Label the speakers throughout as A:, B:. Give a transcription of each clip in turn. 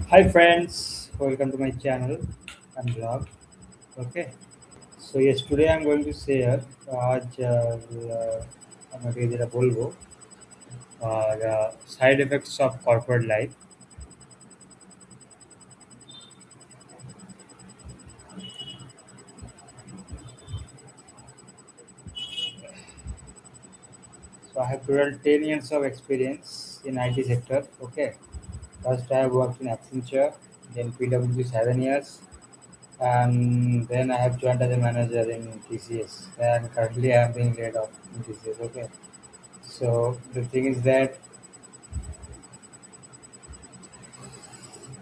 A: Hi friends, welcome to my channel and blog. Okay, so yes, today I'm going to share आज हम अभी जरा बोलबो side effects of corporate life. So I have total 10 years of experience in IT sector. Okay, first I have worked in Accenture, then PwC 7 years, and then I have joined as a manager in TCS. And currently I am being laid off in TCS. Okay, so the thing is that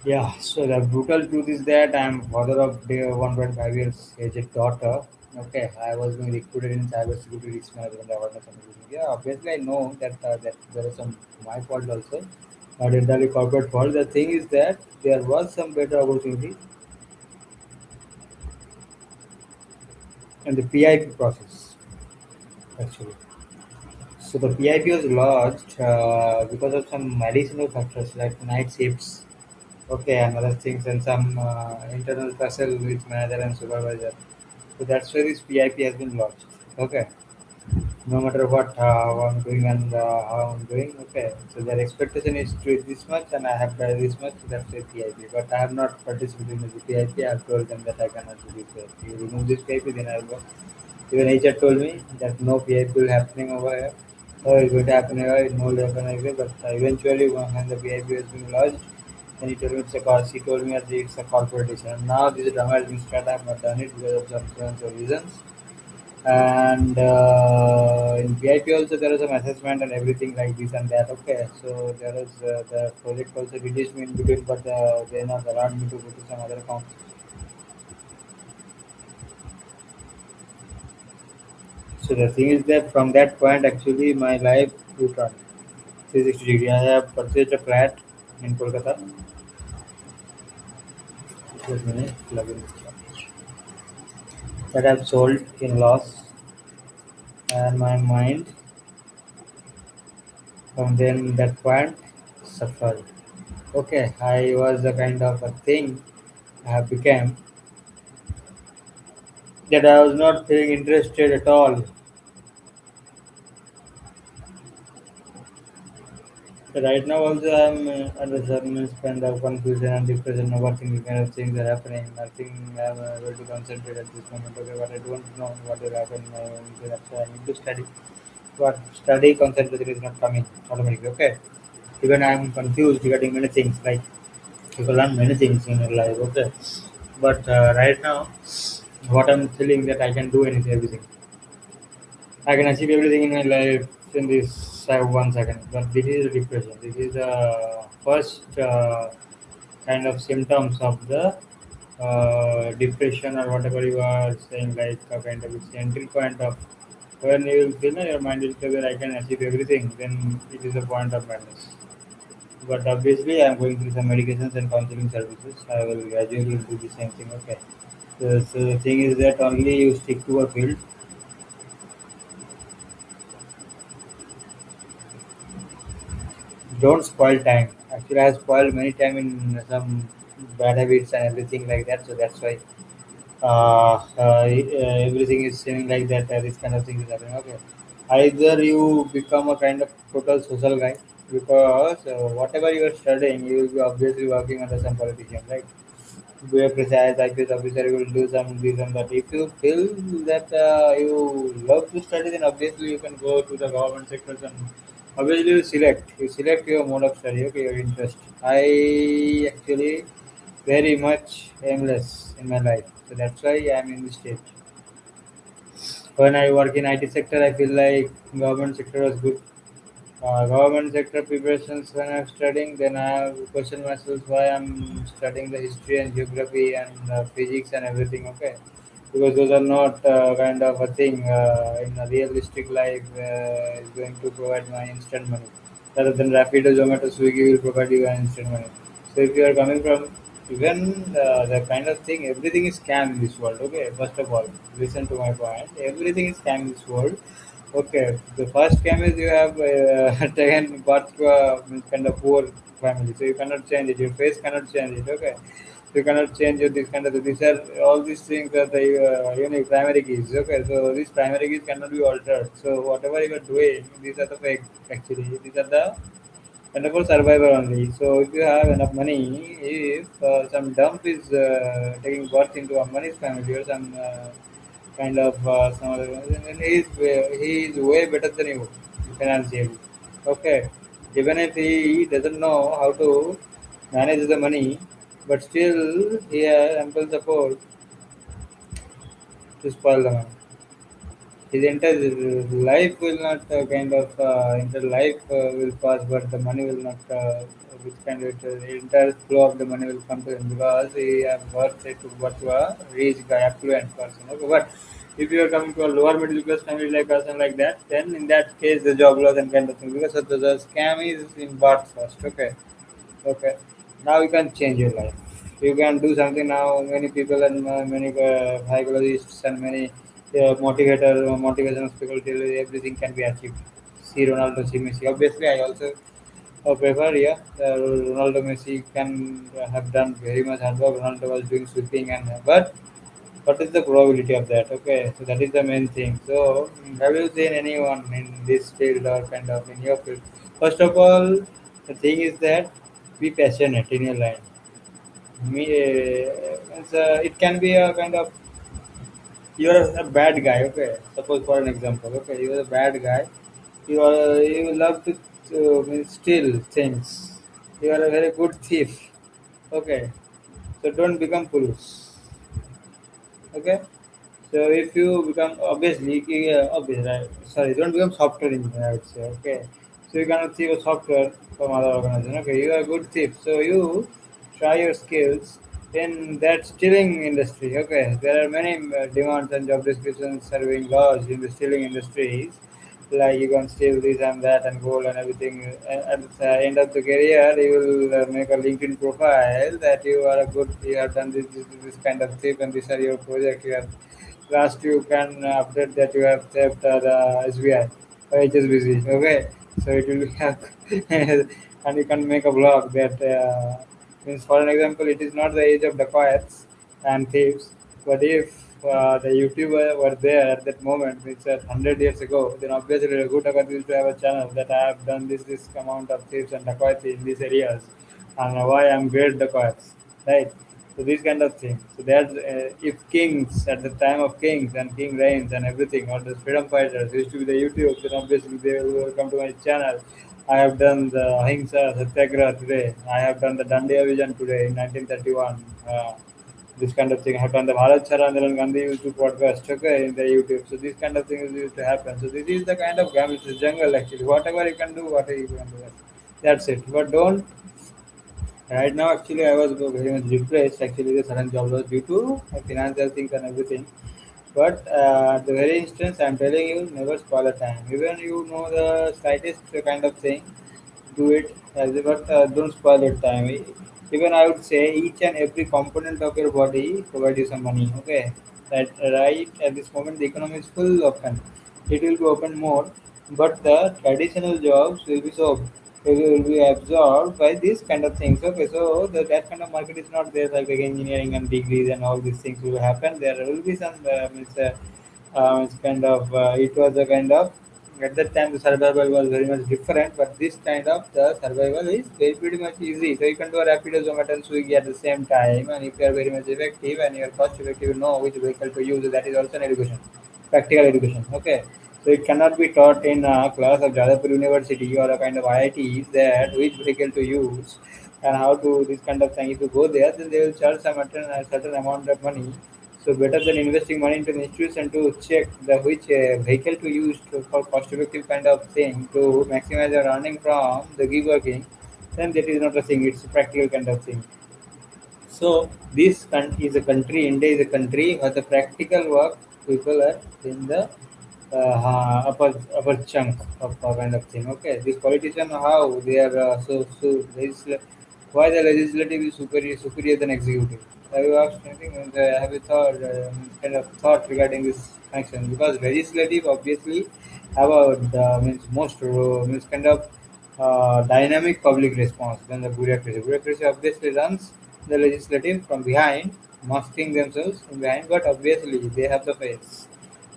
A: yeah, so the brutal truth is that I'm father of the 1.5 years aged daughter. Okay, I was being recruited in cybersecurity risk management awareness and everything. Yeah, obviously I know that there is some my fault also, not entirely corporate fault. The thing is that there was some better opportunity in the PIP process actually. So the PIP was lodged because of some medicinal factors like night shifts. Okay, and other things and some internal tussle with manager and supervisor. So that's why this PIP has been launched. Okay, no matter what how I'm doing and how I'm doing. Okay, so their expectation is to do this much, and I have done this much. So that's a PIP. But I have not participated in the PIP. I have told them that I cannot do this PIP. You remove this PIP, then I will go. Even HR told me that no PIP will happening over here. Oh, it's going to happen here. No will happen like that. But eventually, when the PIP has been launched, then he told me it's a cause. He told me that it's a corporate decision. And now this drama has been started. I have not done it because of some reasons. And in VIP also there is some assessment and everything like this and that. Okay, so there is the project also reduced me in between, but they not allowed me to go to some other account. So the thing is that from that point, actually my life turned 360 degree. I have purchased a flat in Kolkata. Just a minute, plug in this one. That I've sold in loss, and my mind from then that point suffered. Okay, I was a kind of a thing I have become that I was not feeling interested at all. So right now also I'm under some kind of confusion and depression, overthinking kind of things are happening. Nothing I'm able to concentrate at this moment. Okay, but I don't know what will happen. So that's why I need to study. But study concentration is not coming automatically. Okay, even I'm confused regarding many things. Like you can learn many things in your life. Okay, but right now what I'm feeling that I can do anything, everything. I can achieve everything in my life in this 1 second. But this is depression. This is the first kind of symptoms of the depression or whatever you are saying, like a kind of it's the entry point of when you will feel that your mind will say that I can achieve everything, then it is a point of madness. But obviously, I am going through some medications and counseling services. I will gradually do the same thing. Okay. So the thing is that only you stick to a field. Don't spoil time. Actually, I have spoiled many time in some bad habits and everything like that. So that's why everything is seeming like that. This kind of thing is happening. Okay, either you become a kind of total social guy because whatever you are studying, you will be obviously working under some politician, right? Be a precise IPS officer, you will do some this and that. If you feel that you love to study, then obviously you can go to the government sectors and obviously you select your mode of study, okay, your interest. I actually very much aimless in my life, so that's why I'm in this stage. When I work in IT sector, I feel like government sector was good. Government sector preparations when I'm studying, then I have question myself why I'm studying the history and geography and physics and everything. Okay, because those are not kind of a thing in a realistic life is going to provide my instant money. Rather than Rapido, Zomato, Swiggy will provide you an instant money. So if you are coming from even the kind of thing, everything is scam in this world. Okay, first of all, listen to my point. Everything is scam in this world. Okay, the first scam is you have taken birth to a kind of poor family, so you cannot change it. Your face cannot change it. Okay, you cannot change it. This kind of these are all these things are the unique primary keys. Okay, so these primary keys cannot be altered. So whatever you are doing, these are the fake. Actually, these are the kind of for survival only. So if you have enough money, if some dump is taking birth into a money's family or some kind of some other, and he is way better than you financially. Okay, even if he doesn't know how to manage the money, but still he has ample support to spoil the money. His entire life will not entire life will pass, but the money will not. Which kind of the entire flow of the money will come to him because he has worth it to what to a rich guy, affluent person. Okay, but if you are coming to a lower middle class family like us and like that, then in that case the job loss and kind of thing because of the scam is in birth first. Okay, okay. Now you can change your life. You can do something now. Many people and many psychologists and many motivational people tell you everything can be achieved. See Ronaldo, see Messi. Obviously, I also prefer, yeah, Ronaldo, Messi can have done very much hard work. Ronaldo was doing sweeping and but what is the probability of that? Okay, so that is the main thing. So, have you seen anyone in this field or kind of in your field? First of all, the thing is that be passionate in your line. It can be a kind of you're a bad guy. Okay, suppose for an example. Okay, you're a bad guy. You love to steal things. You are a very good thief. Okay, so don't become police. Okay. So if you become obviously obvious, right? Sorry, don't become software engineer. I would say okay. So you cannot thief a software from other organization. Okay, you are a good thief. So you try your skills in that stealing industry. Okay, there are many demands and job descriptions serving laws in the stealing industries. Like you can steal this and that and gold and everything. At the end of the career, you will make a LinkedIn profile that you are a good. You have done this kind of thief and these are your project. You have last you can update that you have saved the SBI or HSBC. Okay, so it will have and you can make a blog that means for an example, it is not the age of dacoits and thieves, but if the YouTuber were there at that moment, it's 100 years ago, then obviously a good dacoit used to have a channel that I have done this amount of thieves and dacoits in these areas and why I'm great dacoits, right? So these kind of things. So that if kings at the time of kings and king reigns and everything, or the freedom fighters used to be the YouTube, then obviously they will come to my channel. I have done the Ahimsa Satyagraha today. I have done the Dandiya Vision today in 1931. This kind of thing. I have done the Bharat Chara Andolan Gandhi YouTube podcast okay, in the YouTube. So these kind of things used to happen. So this is the kind of game. It's a jungle actually. Whatever you can do, whatever you can do. That's it. But don't right now, actually, I was very much depressed. Actually, the sudden job loss due to financial things and everything. But at the very instance, I'm telling you, never spoil a time. Even you know the slightest kind of thing, do it but don't spoil your time. Even I would say each and every component of your body provide you some money. Okay, that right at this moment the economy is full open. It will be open more, but the traditional jobs will be so will be absorbed by these kind of things. Okay, so that kind of market is not there like engineering and degrees and all these things will happen. There will be some it's kind of it was a kind of at that time the survival was very much different, but this kind of the survival is very pretty much easy. So you can do a Rapido, Zomato, and Swiggy at the same time, and if you are very much effective and you are cost effective, you know which vehicle to use. That is also an education, practical education. Okay, so it cannot be taught in a class of Jadavpur University or a kind of IIT that which vehicle to use and how to this kind of thing. If you go there, then they will charge a certain amount of money, so better than investing money into an institution to check the which vehicle to use for cost effective kind of thing to maximize your earning from the gig working, then that is not a thing, it's a practical kind of thing. So is a country, India is a country where the practical work people are in the upper chunk of kind of thing. Okay, these politicians how they are why the legislative is superior than executive? Have you asked anything? Have you thought kind of thought regarding this connection? Because legislative obviously have a means most means kind of dynamic public response than the bureaucracy. Bureaucracy obviously runs the legislative from behind, masking themselves from behind, but obviously they have the face.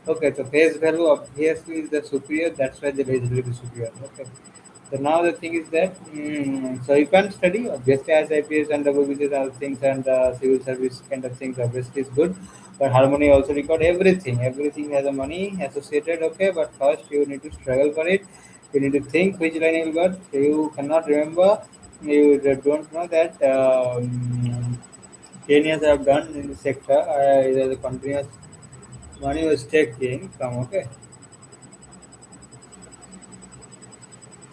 A: Okay, so face value obviously is the superior. That's why the legislative is superior. Okay. So now the thing is that so you can study obviously as IPS and WBCs other things and civil service kind of things obviously is good, but harmony also record everything. Everything has a money associated. Okay, but first you need to struggle for it. You need to think which line you got. You cannot remember. You don't know that 10 years I have done in the sector. The continuous money was taking from okay.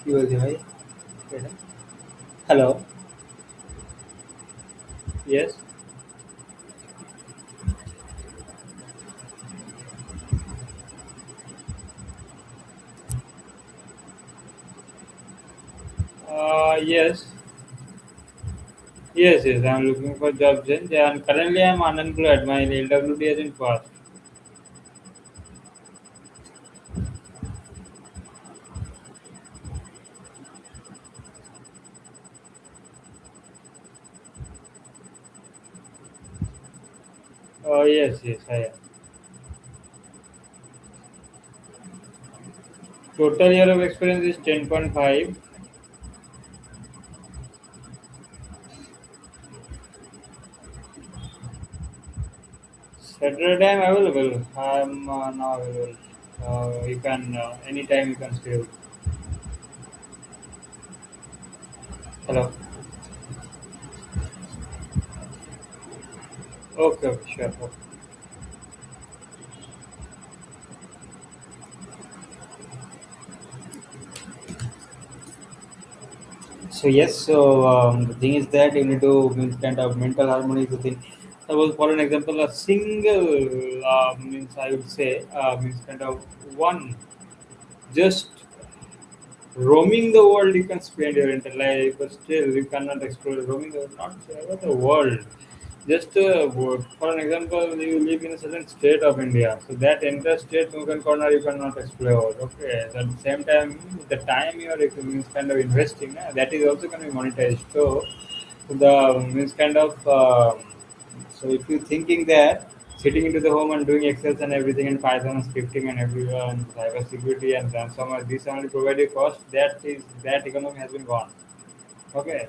A: He was high. Hello. Yes. Yes. Yes, yes, I'm looking for job change and currently I'm unemployed. My LWD hasn't passed. Oh, yes, yes, I am. Total year of experience is 10.5. Saturday I'm available. I'm now available. You can, anytime you can schedule. Hello. Okay, okay, sure. Okay. So yes, so the thing is that you need to kind of mental harmony is the thing. Suppose for an example, a single means I would say means kind of one just roaming the world, you can spend your entire life, but still you cannot explore roaming the not ever the world. Just for an example, you live in a certain state of India, so that entire state, nook and corner, you cannot explore. Okay, so at the same time, the time you are means kind of investing, that is also going to be monetized. So the means kind of so if you thinking that sitting into the home and doing Excel and everything and Python and scripting and everyone cyber security and ransomware, these are only provided cost. That economy has been gone. Okay,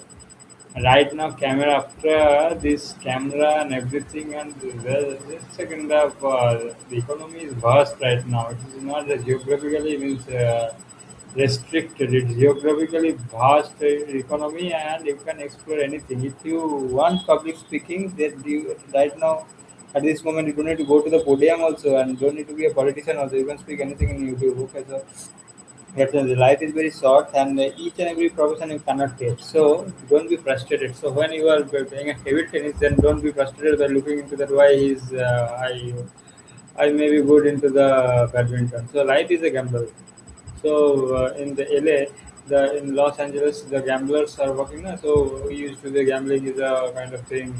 A: right now camera after this camera and everything and it's a kind of the economy is vast right now. It is not geographically means restricted. It's geographically vast economy and you can explore anything. If you want public speaking, then you right now at this moment you don't need to go to the podium also and don't need to be a politician also. You can speak anything in YouTube. Okay, so yes, the life is very short, and each and every profession you cannot get. So don't be frustrated. So when you are playing a heavy tennis, then don't be frustrated by looking into that. Why he's I may be good into the badminton. So life is a gamble. So in the LA, the in Los Angeles, the gamblers are working. So we used to the gambling is a kind of thing.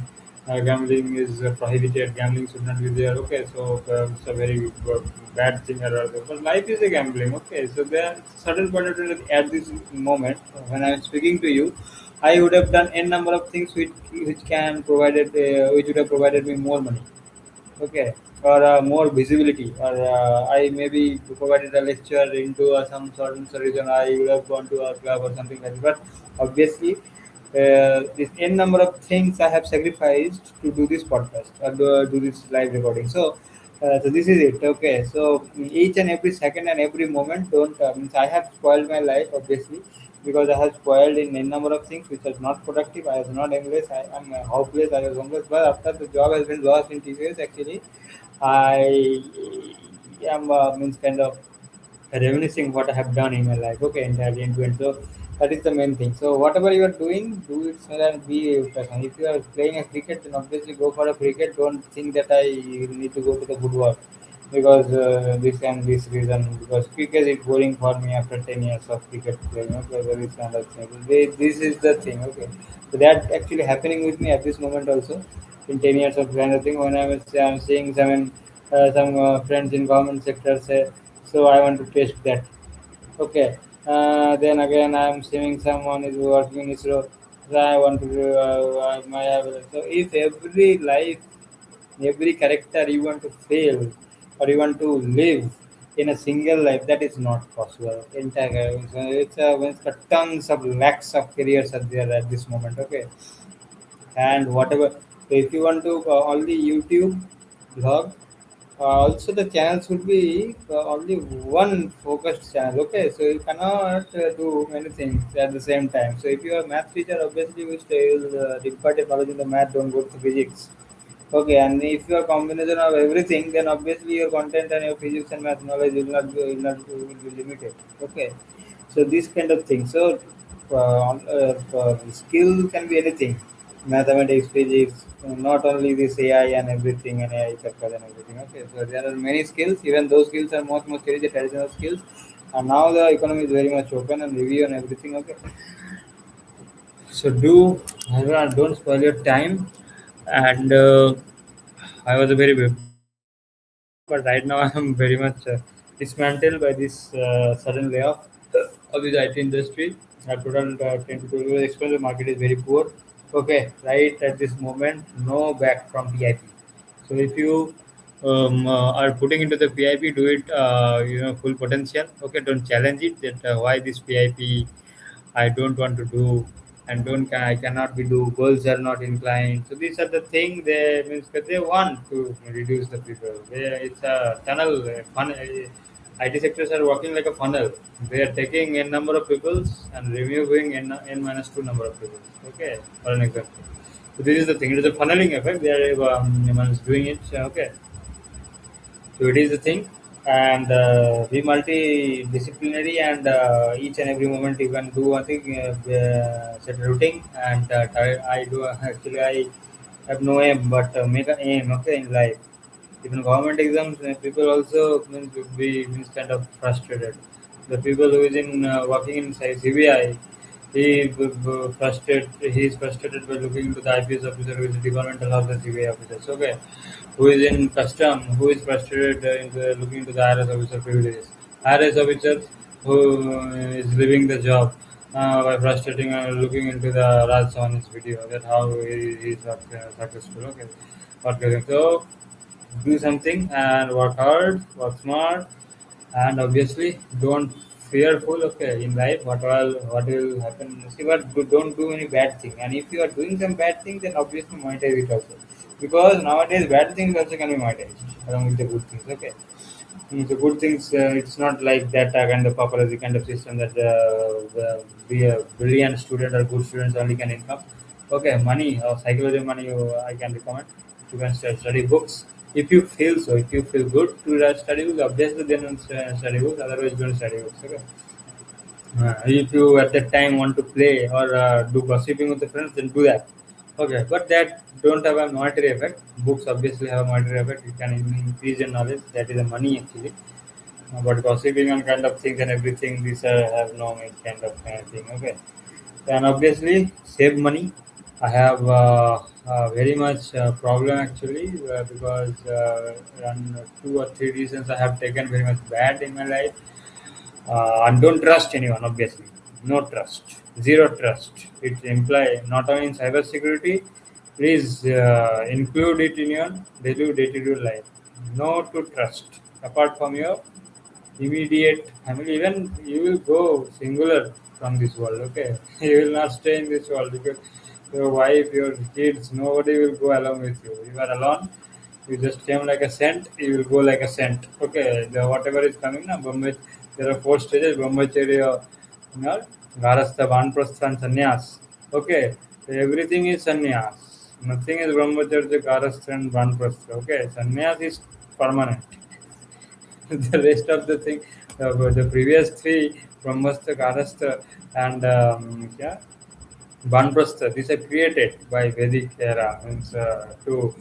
A: Gambling is prohibited. Gambling should not be there. Okay, so it's a very bad thing or other. But life is a gambling. Okay, so there are certain point of time that at this moment when I'm speaking to you, I would have done n number of things which can provided which would have provided me more money. Okay, or more visibility, or I maybe provided a lecture into some certain reason I would have gone to a club or something like that. But obviously, this n number of things I have sacrificed to do this podcast or do this live recording. So this is it. Okay, so each and every second and every moment don't means I have spoiled my life obviously because I have spoiled in a number of things which was not productive. I was not English. I am hopeless. I was homeless. But after the job has been lost in TCS, actually, I am means kind of reminiscing what I have done in my life. Okay, entirely into it. So that is the main thing. So whatever you are doing, do it so that be a passion. If you are playing a cricket, then obviously go for a cricket. Don't think that I need to go to the football because this and this reason. Because cricket is boring for me after 10 years of cricket playing. Okay, there is another thing. This is the thing. Okay, so that actually happening with me at this moment also. In 10 years of kind of thing, when I'm seeing some friends in government sector say So I want to taste that. Okay. Then again, I am seeing someone is working in ISRO. So I want to do my so if every life, every character you want to fail or you want to live in a single life, that is not possible. Entire it's a tons of lakhs of careers are there at this moment. Okay, and whatever. So if you want to only YouTube blog, also the channels would be only one focused channel. Okay, so you cannot do many things at the same time. So if you are a math teacher, obviously you will impart a knowledge in the math, don't go to physics. Okay, and if you are combination of everything, then obviously your content and your physics and math knowledge will be limited. Okay, so this kind of thing. So skill can be anything, mathematics, physics, not only this AI and everything and AI sector and everything. Okay, so there are many skills. Even those skills are most the traditional skills, and now the economy is very much open and review and everything. Okay, so do everyone don't spoil your time and. I was a very bright student before, but right now I'm very much dismantled by this sudden layoff of this IT industry. Total 10 to 12 years experience, the market is very poor. Okay, right at this moment, no back from PIP. So if you are putting into the PIP, do it full potential. Okay, don't challenge it. That why this PIP I don't want to do and don't I cannot be do. Girls are not inclined. So these are the thing they means that they want to reduce the people. It's a tunnel. IT sectors are working like a funnel. They are taking n number of people and removing n minus two number of people. Okay, for an example. So this is the thing. It is a funneling effect. They are doing it. Okay, so it is the thing, and be multidisciplinary, and each and every moment you can do one thing, set a routine, and I do actually I have no aim, but make an aim. Okay, in life. Even government exams, people also means kind of frustrated. The people who is in working in say CBI, he is frustrated by looking into the IPS officer who is departmental of the CBI officers. Okay, who is in custom, who is frustrated looking into the IRS officer privileges. IRS officer who is leaving the job by frustrating looking into the Raj Sawhney's video that how he is successful. Okay, okay. So do something and work hard, work smart, and obviously don't fearful. Okay, in life, what will happen? See, but don't do any bad thing. And if you are doing some bad thing, then obviously monetize it also, because nowadays bad things also can be monetized along with the good things. Okay. So good things, it's not like that kind of paparazzi kind of system that be a brilliant student or good students only can income. Okay, money or psychology money, I can recommend. You can study books if you feel so. If you feel good to study books, obviously then study books. Otherwise, don't study books. Okay. If you at that time want to play or do gossiping with the friends, then do that. Okay, but that don't have a monetary effect. Books obviously have a monetary effect. You can increase your knowledge. That is a money actually. But gossiping and kind of things and everything, these have no kind of thing. Okay, and obviously save money. I have very much problem actually because on 2 or 3 reasons I have taken very much bad in my life. And don't trust anyone, obviously. No trust. Zero trust. It implies not only in cybersecurity, please include it in your day-to-day life. No to trust. Apart from your immediate family, even you will go singular from this world, okay? You will not stay in this world because your wife, your kids, nobody will go along with you. You are alone. You just came like a scent, you will go like a scent. Okay, the whatever is coming now, Bombay, there are 4 stages, Brahmacharya, you know, Garastha, Vanprastha and Sannyas. Okay, so everything is Sannyas. Nothing is Brahmacharya, Garastha and Vanprastha. Okay, Sannyas is permanent. The rest of the thing, the previous three, Brahmastha, Garastha and yeah, Banprastha, these are created by Vedic era means to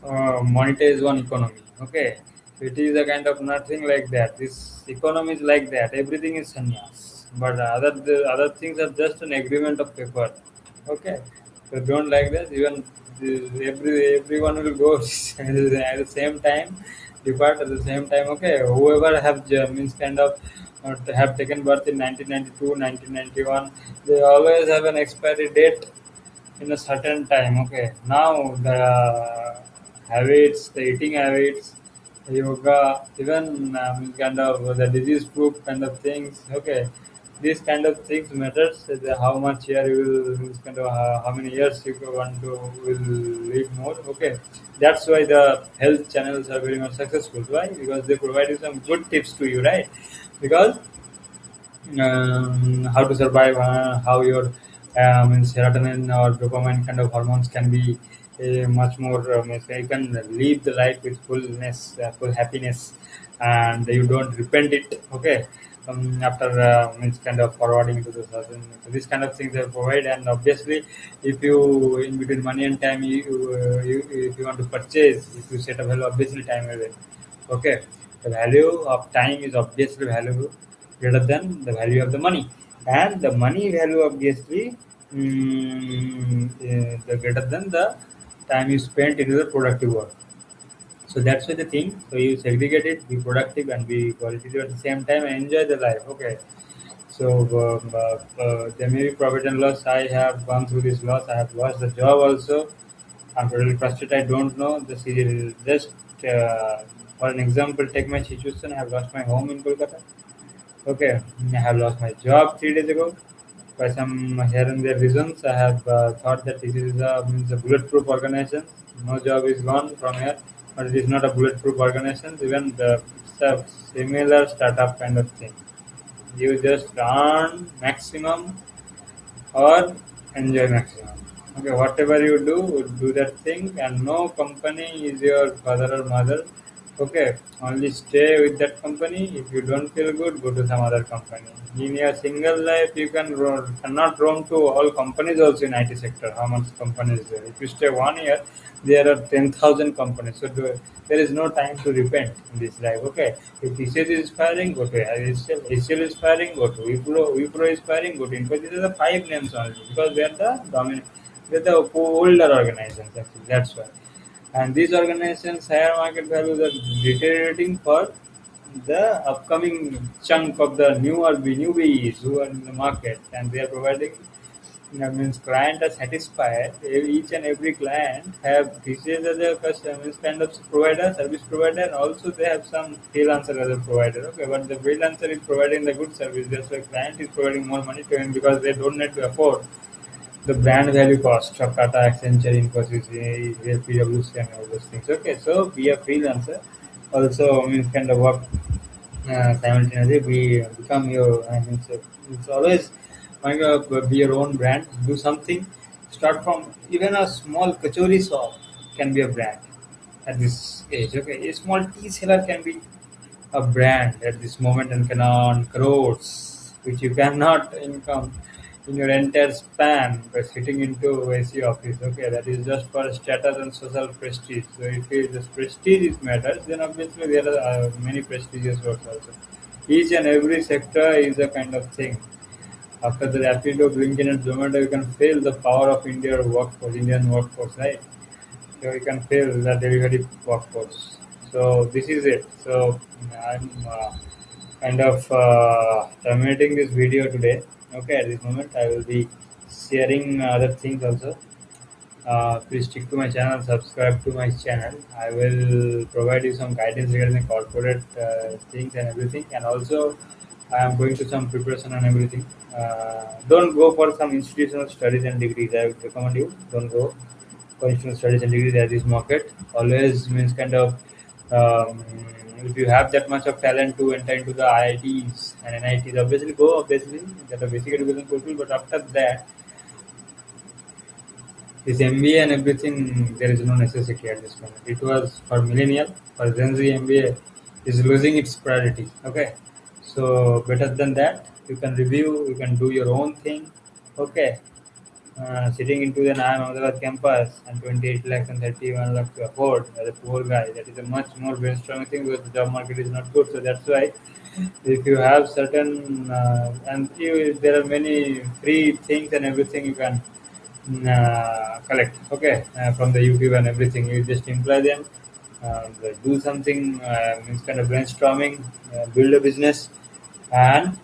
A: monetize one economy. Okay, so it is a kind of nothing like that. This economy is like that. Everything is sannyas, but the other things are just an agreement of paper. Okay, so don't like that. Even everyone will go at the same time. depart at the same time. Okay, whoever have means kind of have taken birth in 1992, 1991, they always have an expiry date in a certain time. Okay, now the habits, the eating habits, yoga, even kind of the disease proof kind of things. Okay, these kind of things matters. How much year you will, means kind of how many years you want to will live more. Okay, that's why the health channels are very much successful. Why? Because they provide you some good tips to you, right? Because how to survive, how your serotonin or dopamine kind of hormones can be much more. You can live the life with fullness, full happiness, and you don't repent it. Okay, after means kind of forwarding to the certain. So these kind of things they provide, and obviously, if you in between money and time, you if you want to purchase, if you set a value, obviously time will win. Okay, the value of time is obviously valuable greater than the value of the money, and the money value obviously the greater than the time you spent into the productive work. So that's why the thing. So you segregate it, be productive and be qualitative at the same time and enjoy the life. Okay. So there may be profit and loss. I have gone through this loss. I have lost the job also. I'm totally frustrated. I don't know the serial. Just for an example, take my situation. I have lost my home in Kolkata. Okay, I have lost my job 3 days ago. By some here and there reasons, I have thought that this is a, means a bulletproof organization. No job is gone from here, but it is not a bulletproof organization. Even the it's a similar startup kind of thing. You just earn maximum or enjoy maximum. Okay, whatever you do that thing, and no company is your father or mother. Okay, only stay with that company. If you don't feel good, go to some other company. In your single life, you cannot roam to all companies also in IT sector. How much companies there? If you stay 1 year, there are 10,000 companies. So there is no time to repent in this life. Okay, if TCS is firing, go to HCL is firing, go to Wipro is firing, go to Infosys. These are the five names only because they are the dominant, they're the older organizations. Actually, that's why. And these organizations' higher market values are deteriorating for the upcoming chunk of the newbies who are in the market, and they are providing. That means client are satisfied. Each and every client have TCS as a customer, means kind of provider, service provider, and also they have some freelancer as a provider. Okay, but the freelancer is providing the good service. That's why client is providing more money to him because they don't need to afford the brand value cost of Tata, Accenture, Infosys, PwC, and all those things. Okay, so be a freelancer. Also, means kind of work simultaneously. Become your. I mean, so it's always kind of be your own brand. Do something. Start from even a small kachori shop can be a brand at this age. Okay, a small tea seller can be a brand at this moment and can earn crores, which you cannot income in your entire span by sitting into AC office. Okay, that is just for status and social prestige. So if it is prestige is matters, then obviously there are many prestigious works also. Each and every sector is a kind of thing. After the Rapido, Blinken, and Zomato, you can feel the power of Indian workforce, right? So you can feel the delivery workforce. So this is it. So I'm kind of terminating this video today. Okay, at this moment I will be sharing other things also. Please stick to my channel, subscribe to my channel. I will provide you some guidance regarding corporate things and everything, and also I am going to some preparation and everything. Don't go for some institutional studies and degrees. I would recommend you don't go for institutional studies and degrees at this market. Always means kind of um, if you have that much of talent to enter into the IITs and NITs, obviously go. Obviously, that are basic education fulfill. But after that, this MBA and everything, there is no necessity at this moment. It was for millennial, for Gen Z MBA is losing its priority. Okay, so better than that, you can review, you can do your own thing. Okay, sitting into an IIM Ahmedabad campus and 28 lakhs and 31 lakhs to afford as a poor guy, that is a much more brainstorming thing because the job market is not good. So that's why if you have certain there are many free things and everything you can collect. Okay, from the YouTube and everything, you just employ them. do something, means kind of brainstorming, build a business, and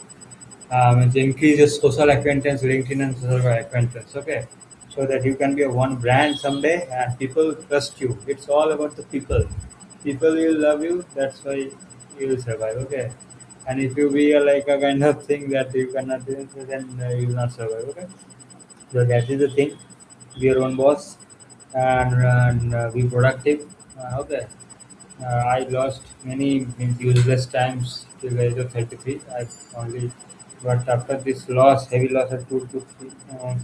A: means increase your social acquaintance, LinkedIn and social acquaintance. Okay, so that you can be a one brand someday and people trust you. It's all about the people. People will love you. That's why you will survive. Okay, and if you be like a kind of thing that you cannot do, then you will not survive. Okay, so that is the thing. Be your own boss and be productive. Okay. I lost many means useless times till the age of 33. I only, but after this loss, heavy loss of 2 to 3,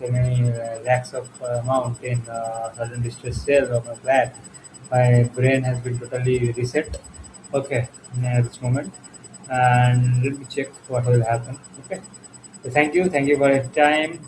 A: so many lakhs of amount in sudden distress sale of my flat, my brain has been totally reset. Okay, at this moment, and let me check what will happen. Okay, so thank you for your time.